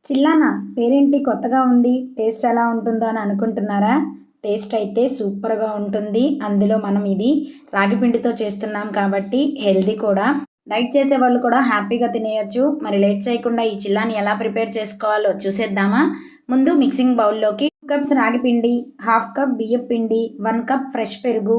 చిల్లానా పేరేంటి కొత్తగా ఉంది? టేస్ట్ ఎలా ఉంటుందో అని అనుకుంటున్నారా? టేస్ట్ అయితే సూపర్‌గా ఉంటుంది. అందులో మనం ఇది రాగి పిండితో చేస్తున్నాం కాబట్టి హెల్తీ కూడా. డైట్ చేసేవాళ్ళు కూడా హ్యాపీగా తినేయొచ్చు. మరి లేట్ చేయకుండా ఈ చిల్లాని ఎలా ప్రిపేర్ చేసుకోవాలో చూసేద్దామా? ముందు మిక్సింగ్ బౌల్‌లోకి 2 కప్స్ రాగి పిండి, హాఫ్ కప్ బియ్యపు పిండి, 1 కప్ ఫ్రెష్ పెరుగు,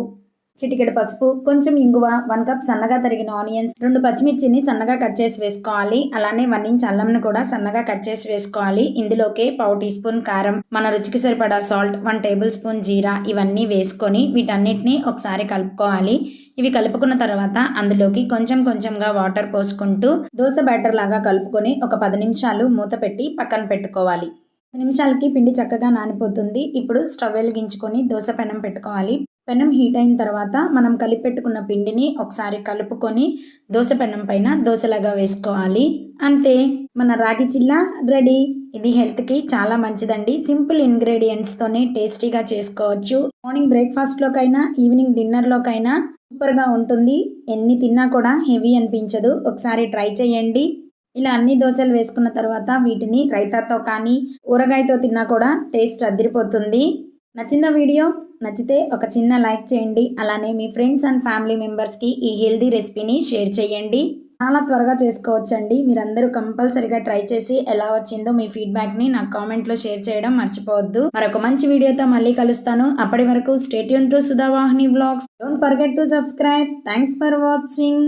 చిటికెడు పసుపు, కొంచెం ఇంగువ, 1 కప్ సన్నగా తరిగిన ఆనియన్స్, 2 పచ్చిమిర్చిని సన్నగా కట్ చేసి వేసుకోవాలి. అలానే 1 ఇంచ్ అల్లంను కూడా సన్నగా కట్ చేసి వేసుకోవాలి. ఇందులోకే పావు టీ స్పూన్ కారం, మన రుచికి సరిపడా సాల్ట్, 1 టేబుల్ స్పూన్ జీరా ఇవన్నీ వేసుకొని వీటన్నిటిని ఒకసారి కలుపుకోవాలి. ఇవి కలుపుకున్న తర్వాత అందులోకి కొంచెం కొంచెంగా వాటర్ పోసుకుంటూ దోస బ్యాటర్ లాగా కలుపుకొని ఒక 10 నిమిషాలు మూత పెట్టి పక్కన పెట్టుకోవాలి. 10 నిమిషాలకి పిండి చక్కగా నానిపోతుంది. ఇప్పుడు స్టవ్ వెలిగించుకొని దోస పెనం పెట్టుకోవాలి. పెనం హీట్ అయిన తర్వాత మనం కలిపి పెట్టుకున్న పిండిని ఒకసారి కలుపుకొని దోస పెనం పైన దోసలాగా వేసుకోవాలి. అంతే, మన రాగి చిల్లా రెడీ. ఇది హెల్త్కి చాలా మంచిదండి. సింపుల్ ఇంగ్రీడియంట్స్తోనే టేస్టీగా చేసుకోవచ్చు. మార్నింగ్ బ్రేక్ఫాస్ట్లోకైనా ఈవినింగ్ డిన్నర్లోకైనా సూపర్గా ఉంటుంది. ఎన్ని తిన్నా కూడా హెవీ అనిపించదు. ఒకసారి ట్రై చేయండి. ఇలా అన్ని దోశలు వేసుకున్న తర్వాత వీటిని రైతాతో కానీ ఊరగాయతో తిన్నా కూడా టేస్ట్ అదిరిపోతుంది. నచ్చిన వీడియో నచ్చితే ఒక చిన్న లైక్ చేయండి. అలానే మీ ఫ్రెండ్స్ అండ్ ఫ్యామిలీ మెంబర్స్కి ఈ హెల్దీ రెసిపీని షేర్ చేయండి. చాలా త్వరగా చేసుకోవచ్చండి. మీరందరూ కంపల్సరీగా ట్రై చేసి ఎలా వచ్చిందో మీ ఫీడ్బ్యాక్ని నాకు కామెంట్లో షేర్ చేయడం మర్చిపోవద్దు. మరొక మంచి వీడియోతో మళ్ళీ కలుస్తాను. అప్పటి వరకు stay tune to Sudhavahini vlogs. Don't forget to subscribe. Thanks for watching.